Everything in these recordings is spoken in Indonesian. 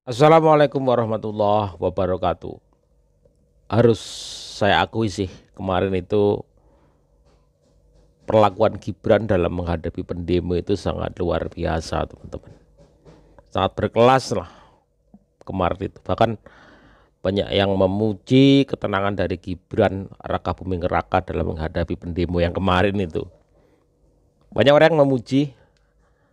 Assalamualaikum warahmatullahi wabarakatuh. Harus saya akui sih, kemarin itu perlakuan Gibran dalam menghadapi pendemo itu sangat luar biasa, teman-teman. Sangat berkelas lah kemarin itu. Bahkan banyak yang memuji ketenangan dari Gibran Raka Buming Raka dalam menghadapi pendemo yang kemarin itu. Banyak orang yang memuji,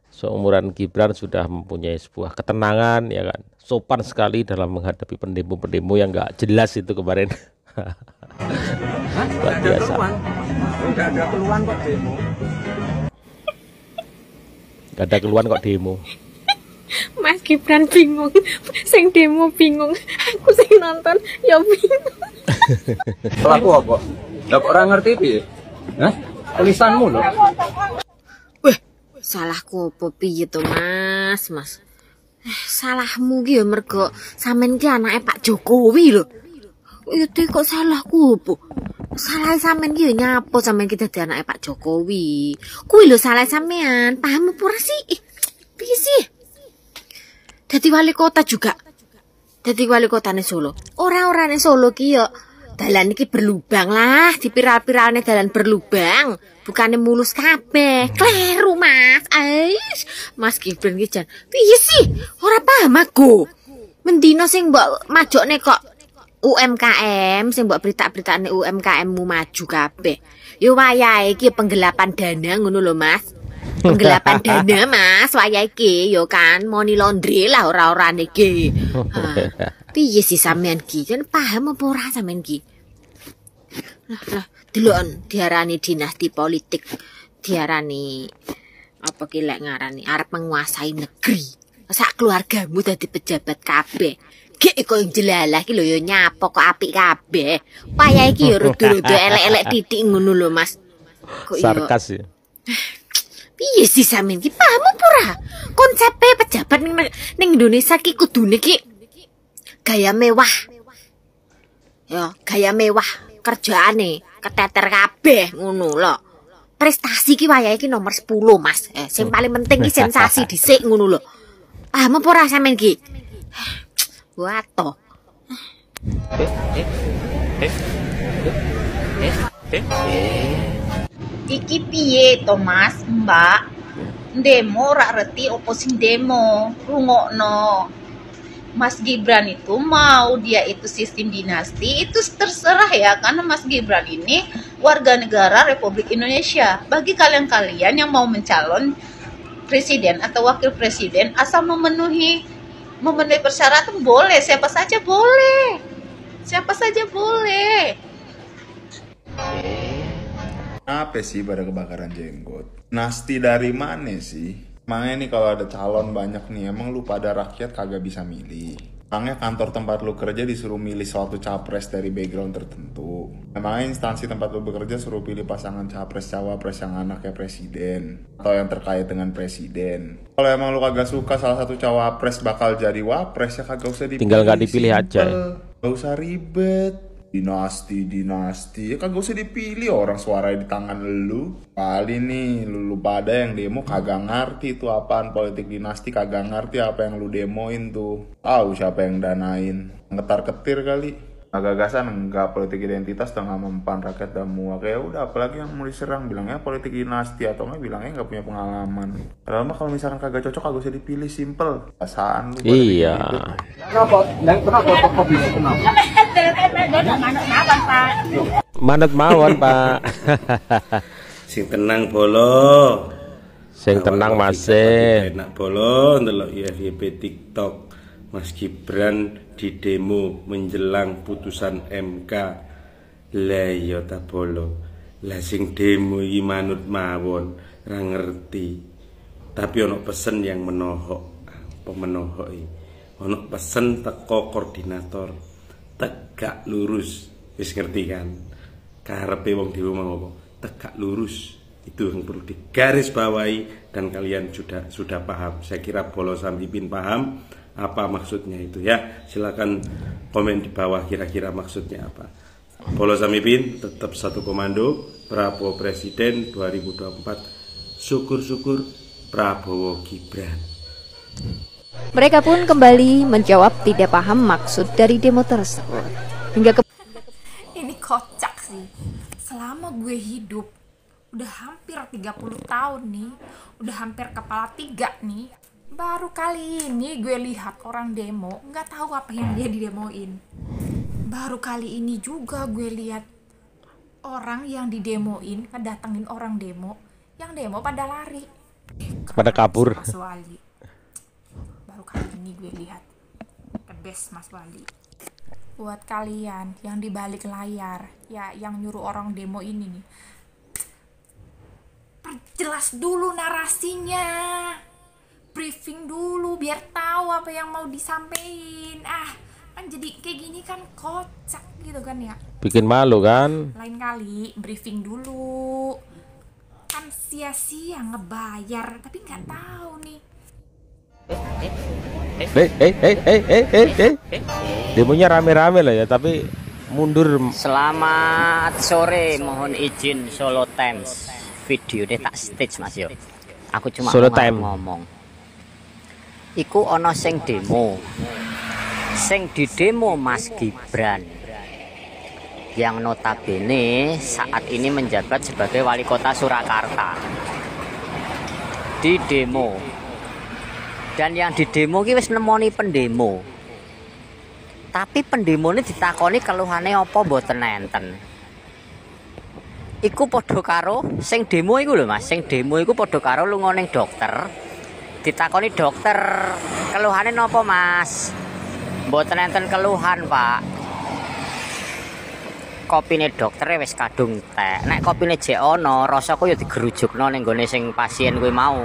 seumuran Gibran sudah mempunyai sebuah ketenangan, ya kan, sopan sekali dalam menghadapi pendemo-pendemo yang nggak jelas itu kemarin. Hah? Luar Nggak ada biasa. keluhan. Nggak ada keluhan kok demo. Gak ada keluhan kok demo. Mas Gibran bingung, sing demo bingung, aku sing nonton ya bingung. Laku apa? Lah kok ora ngerti piye? Hah? Tulisanmu lho. Weh, salahku apa piye to, Mas? Salahmu ki ya mergo sampean ki anake Pak Jokowi lho. Itu kok salahku apa? Salah sampean ki ya nyapo sampean ki dadi anake Pak Jokowi. Kuwi lho salah sampean, paham apa ora sih? Piye sih? Dadi wali kota juga. Dadi wali kotane Solo. Ora-orane Solo ki yo dalan iki berlubang lah, dipiral-piralne dalan berlubang, bukane mulus kabeh. Kleru, Mas. Ais, Mas Gibran ki jan. Piye sih? Ora paham aku. Mendino sing mbok majokne kok UMKM, sing mbok berita-beritane UMKM-mu maju kabeh. Yo wayahe iki penggelapan dana ngono lho, Mas. Penggelapan dana, Mas, waya iki yo kan money laundry lah ora-orane iki. Piye sih sampean ki? Jan paham apa ora sampean ki? Lah, delok diarani dinasti politik, diarani apa ki lek ngarani arep menguasai negeri. Sak keluargamu dadi pejabat kabeh. Gek kok jelalah ki lho yo nyapo kok apik kabeh. Waya iki yo rada-rada elek-elek titik ngono lho, Mas. Kok yo Sarkas ya. piye sih sampean ki paham apa ora? Konsepe pejabat ning Indonesia ki kudune ki gaya mewah. Ya, gaya mewah kerjaane keteter kabeh ngono lho. Prestasi ki wayahe ki nomor 10, Mas. Sing paling penting ki sensasi dhisik ngono lho. Paham apa ora sampean ki? Wato. Iki piye to Mas, Mbak? Demo rak reti opo sing demo, rungokno. Mas Gibran itu mau dia itu sistem dinasti itu terserah ya, karena Mas Gibran ini warga negara Republik Indonesia. Bagi kalian-kalian yang mau mencalon presiden atau wakil presiden asal memenuhi persyaratan boleh, siapa saja boleh. Siapa saja boleh. Apa sih pada kebakaran jenggot? Nasti dari mana sih? Makanya nih kalau ada calon banyak nih, emang lu pada rakyat kagak bisa milih. Makanya kantor tempat lu kerja disuruh milih suatu capres dari background tertentu. Emangnya instansi tempat lu bekerja suruh pilih pasangan capres-cawapres yang anaknya presiden atau yang terkait dengan presiden. Kalau emang lu kagak suka salah satu cawapres bakal jadi wapres, ya kagak usah dipilih. Tinggal nggak dipilih aja ya. Gak usah ribet. Dinasti ya kagak usah dipilih, orang suaranya di tangan lu. Kali nih lu pada yang demo kagak ngerti itu apaan politik dinasti, kagak ngerti apa yang lu demoin tuh. Tahu siapa yang danain, ngetar ketir kali. Gagasan enggak, politik identitas tengah mempan rakyat dan muak. Ya udah, apalagi yang mau diserang bilangnya politik dinasti atau enggak bilangnya nggak punya pengalaman. Padahal mah kalau misalkan kagak cocok kagak usah dipilih, simple. Perasaan lu pada Iya. gitu. Kenapa kok bisa kenapa? Manut mawon, Pak. Sing tenang bolo. Sing tenang masih. Enak bolo ndelok FYP TikTok Mas Gibran di demo menjelang putusan MK. Lah ya ta bolo. Lah sing demo iki manut mawon, ora ngerti. Tapi ono pesen yang menohok. Apa menohok iki? Ono pesen teko koordinator. Tegak lurus. Wis ngerti kan? Karepe wong di rumah apa? Tegak lurus. Itu yang perlu digarisbawahi dan kalian sudah paham. Saya kira Bolo Samipin paham apa maksudnya itu ya. Silakan komen di bawah kira-kira maksudnya apa. Bolo Samipin tetap satu komando. Prabowo Presiden 2024. Syukur-syukur Prabowo Gibran. Mereka pun kembali menjawab tidak paham maksud dari demo tersebut. Hingga Ini kocak sih. Selama gue hidup udah hampir 30 tahun nih, udah hampir kepala 3 nih, baru kali ini gue lihat orang demo nggak tahu apa yang dia didemoin. Baru kali ini juga gue lihat orang yang didemoin, ngedatengin orang demo, yang demo pada lari, Pada kabur. Mas Wali. Baru kali ini gue lihat. The best Mas Wali. Buat kalian yang di balik layar, ya yang nyuruh orang demo ini nih, perjelas dulu narasinya, briefing dulu biar tahu apa yang mau disampaikan. Kan jadi kayak gini kan kocak gitu kan ya. Bikin malu kan? Lain kali briefing dulu, kan sia-sia ngebayar tapi nggak tahu nih. Demonya rame-rame lah ya, tapi mundur. Selamat sore, mohon izin Solo Times. Video deh tak stage Mas yo. Aku cuma Solo Time ngomong. Iku ono sing demo. Sing di demo Mas Gibran. Yang notabene saat ini menjabat sebagai wali kota Surakarta. Di demo. Dan yang di demo ki wis nemoni pendemo. Tapi pendemo ini ditakoni keluhane apa mboten enten. Iku padha karo sing demo iku lho Mas, sing demo iku padha karo lunga ning dokter. Ditakoni dokter, keluhane napa Mas? Mboten enten keluhan, Pak. Kopine doktere wis kadung tek. Nek kopine jek ana, rasaku ya digerujukno ning gone sing pasien kuwi mau.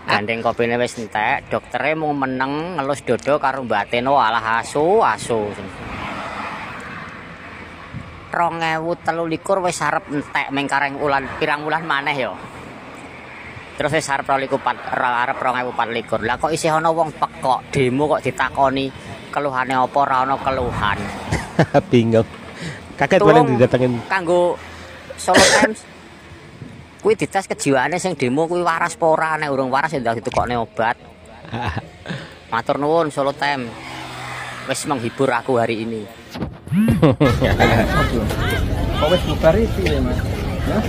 Gandeng kopine wis entek, doktere mung meneng ngelus dodo karo mbateno alah asu. 2023 wis arep entek ming kareng ulan pirang wulan maneh ya. Terus wis arep 2024. Lah kok isih ana wong pekok demo kok ditakoni keluhane apa ora ana keluhan. Bingung. Kaget paling didatengin kanggo Solo Times. Kuwi dites kejiwaane sing demo kuwi waras apa ora, nek urung waras ya ndak ditukokne obat. Matur nuwun Solo Times. Wis menghibur aku hari ini. Kok wis bubar iki ya, Mas? Hah?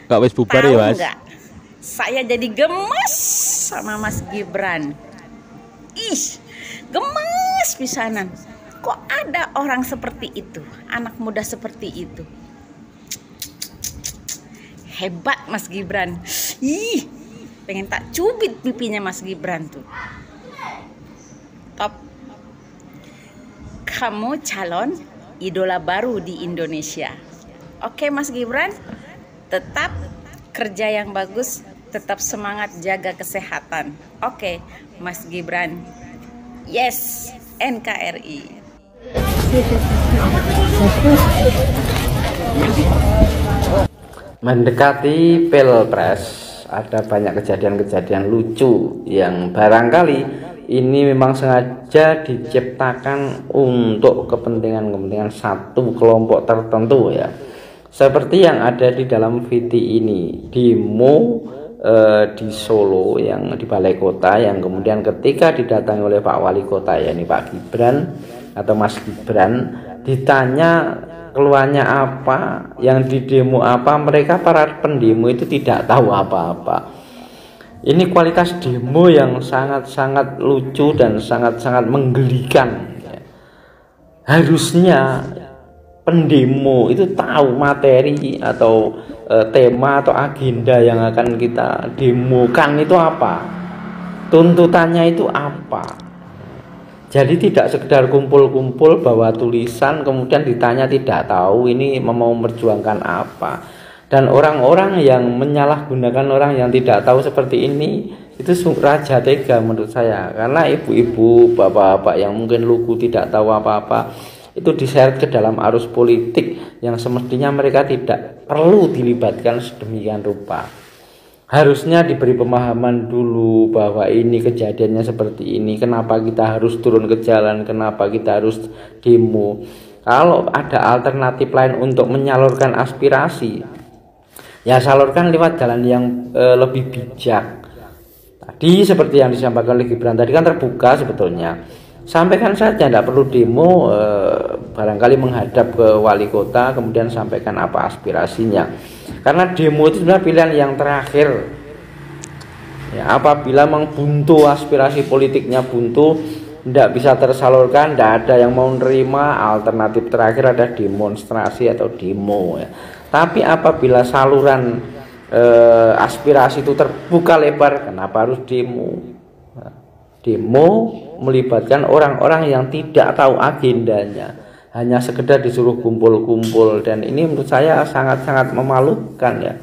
Gak wis bubar ya, Mas? Enggak? Saya jadi gemes sama Mas Gibran. Ih, gemes pisanan. Kok ada orang seperti itu, anak muda seperti itu? Hebat Mas Gibran. Ih, pengen tak cubit pipinya Mas Gibran tuh. Top. Kamu calon idola baru di Indonesia. Oke Mas Gibran, tetap kerja yang bagus, tetap semangat jaga kesehatan. Oke Mas Gibran. Yes, NKRI. Mendekati Pilpres, ada banyak kejadian-kejadian lucu yang barangkali ini memang sengaja diciptakan untuk kepentingan satu kelompok tertentu ya. Seperti yang ada di dalam video ini, demo di Solo yang di Balai Kota, yang kemudian ketika didatangi oleh Pak Wali Kota yakni Pak Gibran atau Mas Gibran, ditanya keluarnya apa, yang di demo apa, mereka para pendemo itu tidak tahu apa-apa. Ini kualitas demo yang sangat-sangat lucu dan sangat-sangat menggelikan. Harusnya pendemo itu tahu materi atau tema atau agenda yang akan kita demokan itu apa, tuntutannya itu apa. Jadi tidak sekedar kumpul-kumpul bawa tulisan kemudian ditanya tidak tahu ini mau memperjuangkan apa. Dan orang-orang yang menyalahgunakan orang yang tidak tahu seperti ini itu raja tega menurut saya, karena ibu-ibu, bapak-bapak yang mungkin lugu tidak tahu apa-apa itu diseret ke dalam arus politik yang semestinya mereka tidak perlu dilibatkan sedemikian rupa. Harusnya diberi pemahaman dulu bahwa ini kejadiannya seperti ini, kenapa kita harus turun ke jalan, kenapa kita harus demo. Kalau ada alternatif lain untuk menyalurkan aspirasi, ya salurkan lewat jalan yang lebih bijak. Tadi seperti yang disampaikan oleh Gibran tadi kan terbuka sebetulnya. Sampaikan saja, tidak perlu demo, barangkali menghadap ke wali kota kemudian sampaikan apa aspirasinya. Karena demo itu sebenarnya pilihan yang terakhir. Ya, apabila buntu aspirasi politiknya buntu, tidak bisa tersalurkan, tidak ada yang mau nerima, alternatif terakhir ada demonstrasi atau demo. Ya. Tapi apabila saluran aspirasi itu terbuka lebar, kenapa harus demo? Nah, demo melibatkan orang-orang yang tidak tahu agendanya, hanya sekedar disuruh kumpul-kumpul, dan ini menurut saya sangat-sangat memalukan ya.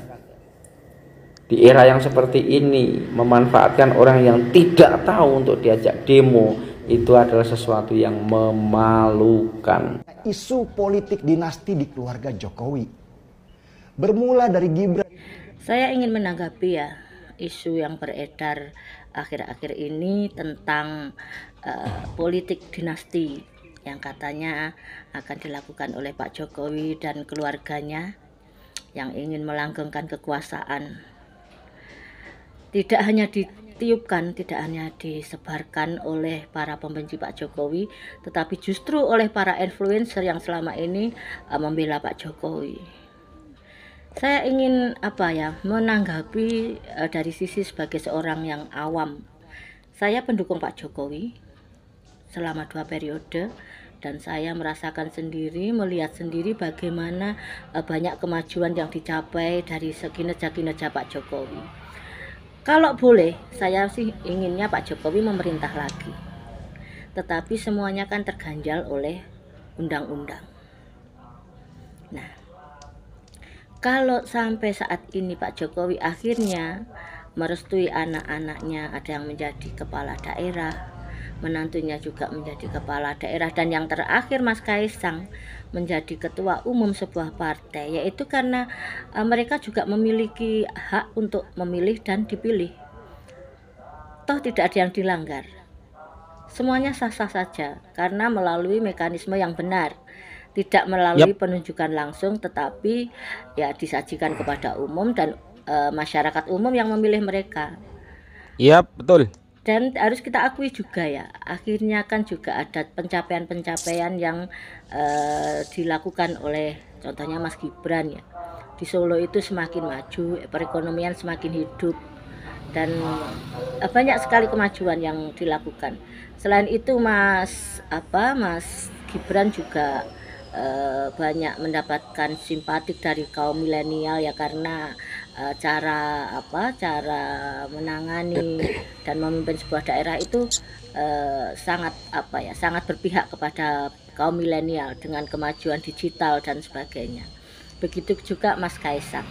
Di era yang seperti ini, memanfaatkan orang yang tidak tahu untuk diajak demo, itu adalah sesuatu yang memalukan. Isu politik dinasti di keluarga Jokowi bermula dari Gibran. Saya ingin menanggapi ya isu yang beredar akhir-akhir ini tentang politik dinasti yang katanya akan dilakukan oleh Pak Jokowi dan keluarganya yang ingin melanggengkan kekuasaan. Tidak hanya ditiupkan, tidak hanya disebarkan oleh para pembenci Pak Jokowi, tetapi justru oleh para influencer yang selama ini membela Pak Jokowi. Saya ingin menanggapi dari sisi sebagai seorang yang awam. Saya pendukung Pak Jokowi selama 2 periode, dan saya merasakan sendiri, melihat sendiri bagaimana banyak kemajuan yang dicapai dari kinerja-kinerja Pak Jokowi. Kalau boleh, saya sih inginnya Pak Jokowi memerintah lagi. Tetapi semuanya kan terganjal oleh undang-undang. Nah, kalau sampai saat ini Pak Jokowi akhirnya merestui anak-anaknya, ada yang menjadi kepala daerah, menantunya juga menjadi kepala daerah, dan yang terakhir Mas Kaisang menjadi ketua umum sebuah partai, yaitu karena mereka juga memiliki hak untuk memilih dan dipilih. Toh tidak ada yang dilanggar. Semuanya sah-sah saja karena melalui mekanisme yang benar. Tidak melalui penunjukan langsung, tetapi ya disajikan kepada umum dan masyarakat umum yang memilih mereka. Iya, betul. Dan harus kita akui juga ya, akhirnya kan juga ada pencapaian-pencapaian yang dilakukan oleh contohnya Mas Gibran ya. Di Solo itu semakin maju, perekonomian semakin hidup, dan banyak sekali kemajuan yang dilakukan. Selain itu Mas Gibran juga banyak mendapatkan simpatik dari kaum milenial ya, karena cara menangani dan memimpin sebuah daerah itu sangat berpihak kepada kaum milenial dengan kemajuan digital dan sebagainya. Begitu juga Mas Kaisang.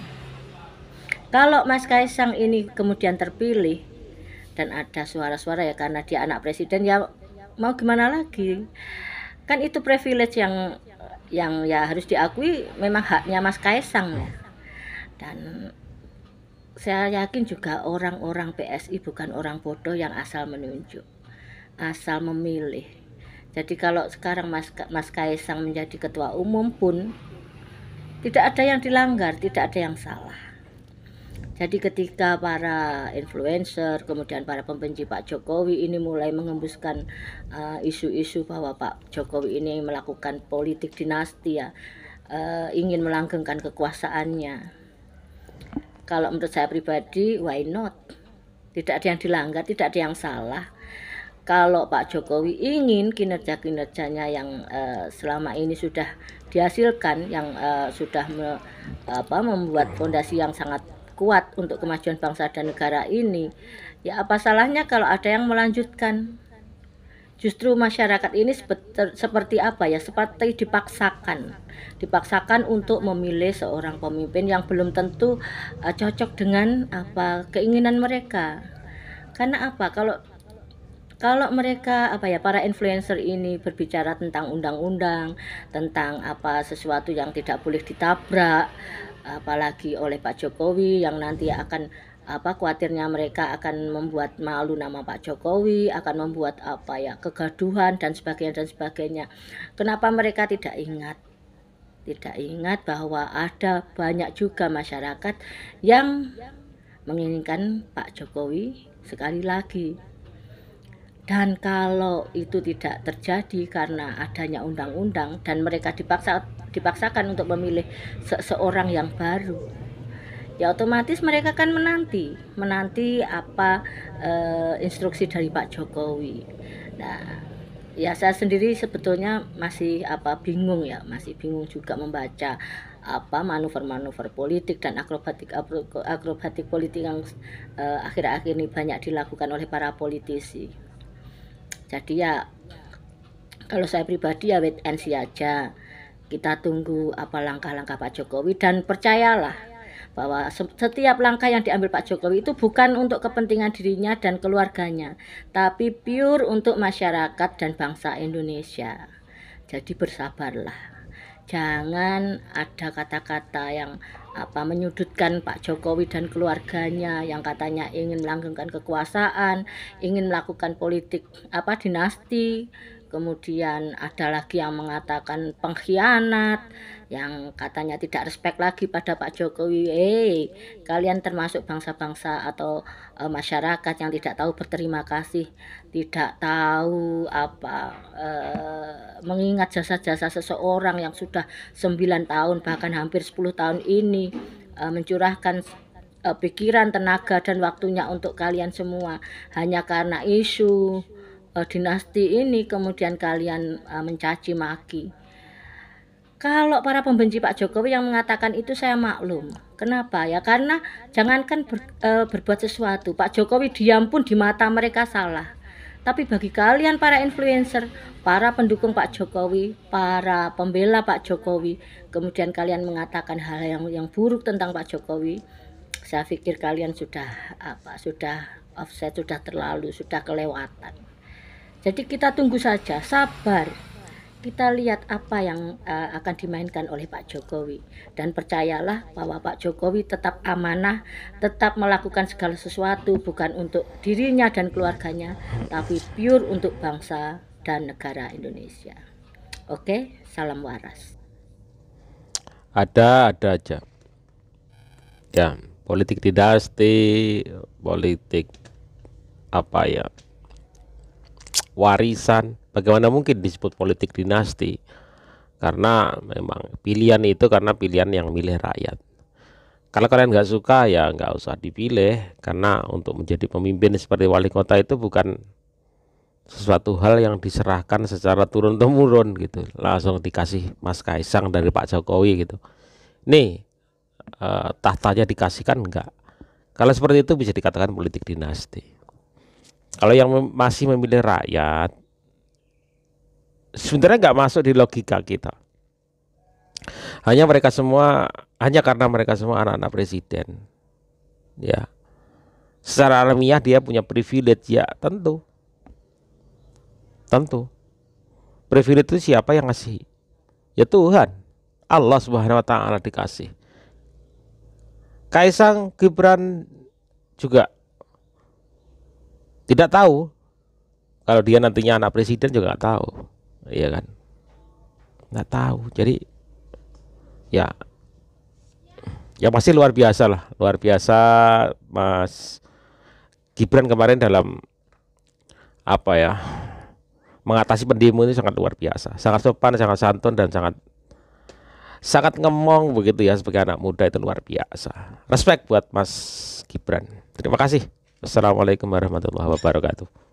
Kalau Mas Kaisang ini kemudian terpilih dan ada suara-suara ya karena dia anak presiden, ya mau gimana lagi, kan itu privilege yang ya harus diakui, memang haknya Mas Kaisang ya. Dan saya yakin juga orang-orang PSI bukan orang bodoh yang asal menunjuk, asal memilih. Jadi kalau sekarang Mas Kaisang menjadi ketua umum pun tidak ada yang dilanggar, tidak ada yang salah. Jadi ketika para influencer, kemudian para pembenci Pak Jokowi ini mulai mengembuskan isu-isu bahwa Pak Jokowi ini melakukan politik dinasti ya, ingin melanggengkan kekuasaannya. Kalau menurut saya pribadi, why not? Tidak ada yang dilanggar, tidak ada yang salah. Kalau Pak Jokowi ingin kinerja-kinerjanya yang selama ini sudah dihasilkan, yang sudah membuat fondasi yang sangat kuat untuk kemajuan bangsa dan negara ini, ya apa salahnya kalau ada yang melanjutkan? Justru masyarakat ini seperti dipaksakan untuk memilih seorang pemimpin yang belum tentu cocok dengan keinginan mereka. Karena kalau mereka para influencer ini berbicara tentang undang-undang, tentang sesuatu yang tidak boleh ditabrak, apalagi oleh Pak Jokowi, yang nanti akan khawatirnya mereka akan membuat malu nama Pak Jokowi, akan membuat kegaduhan dan sebagainya. Kenapa mereka tidak ingat bahwa ada banyak juga masyarakat yang menginginkan Pak Jokowi sekali lagi. Dan kalau itu tidak terjadi karena adanya undang-undang dan mereka dipaksakan untuk memilih seseorang yang baru, ya otomatis mereka kan menanti apa instruksi dari Pak Jokowi. Nah, ya saya sendiri sebetulnya masih bingung juga membaca manuver-manuver politik dan akrobatik politik yang akhir-akhir ini banyak dilakukan oleh para politisi. Jadi ya kalau saya pribadi ya wait and see aja. Kita tunggu apa langkah-langkah Pak Jokowi, dan percayalah bahwa setiap langkah yang diambil Pak Jokowi itu bukan untuk kepentingan dirinya dan keluarganya, tapi pure untuk masyarakat dan bangsa Indonesia. Jadi bersabarlah. Jangan ada kata-kata yang menyudutkan Pak Jokowi dan keluarganya yang katanya ingin melanggengkan kekuasaan, ingin melakukan politik dinasti. Kemudian ada lagi yang mengatakan pengkhianat, yang katanya tidak respect lagi pada Pak Jokowi. Kalian termasuk bangsa-bangsa atau masyarakat yang tidak tahu berterima kasih, tidak tahu mengingat jasa-jasa seseorang yang sudah 9 tahun bahkan hampir 10 tahun ini mencurahkan pikiran, tenaga dan waktunya untuk kalian semua. Hanya karena isu dinasti ini kemudian kalian mencaci maki. Kalau para pembenci Pak Jokowi yang mengatakan itu saya maklum. Kenapa? Ya karena jangankan berbuat sesuatu, Pak Jokowi diam pun di mata mereka salah. Tapi bagi kalian para influencer, para pendukung Pak Jokowi, para pembela Pak Jokowi, kemudian kalian mengatakan hal yang buruk tentang Pak Jokowi, saya pikir kalian sudah offset, sudah terlalu, sudah kelewatan. Jadi kita tunggu saja, sabar. Kita lihat apa yang akan dimainkan oleh Pak Jokowi. Dan percayalah bahwa Pak Jokowi tetap amanah, tetap melakukan segala sesuatu bukan untuk dirinya dan keluarganya, tapi pure untuk bangsa dan negara Indonesia. Oke, salam waras. Ada aja. Ya, politik dinasti, politik warisan, bagaimana mungkin disebut politik dinasti? Karena memang pilihan itu karena pilihan yang milih rakyat. Kalau kalian nggak suka ya nggak usah dipilih, karena untuk menjadi pemimpin seperti wali kota itu bukan sesuatu hal yang diserahkan secara turun-temurun gitu, langsung dikasih Mas Kaisang dari Pak Jokowi gitu. Nih tahtanya dikasihkan, enggak. Kalau seperti itu bisa dikatakan politik dinasti. Kalau yang masih memilih rakyat, sebenarnya nggak masuk di logika kita. Hanya karena mereka semua anak-anak presiden, ya. Secara alamiah dia punya privilege, ya tentu. Privilege itu siapa yang ngasih? Ya Tuhan, Allah Subhanahu Wa Taala dikasih. Kaisang Gibran juga tidak tahu kalau dia nantinya anak presiden, juga nggak tahu, iya kan? Nggak tahu. Jadi ya pasti luar biasa lah, luar biasa Mas Gibran kemarin dalam mengatasi pendemo ini sangat luar biasa, sangat sopan, sangat santun dan sangat ngemong begitu ya, sebagai anak muda itu luar biasa. Respect buat Mas Gibran. Terima kasih. Assalamualaikum warahmatullahi wabarakatuh.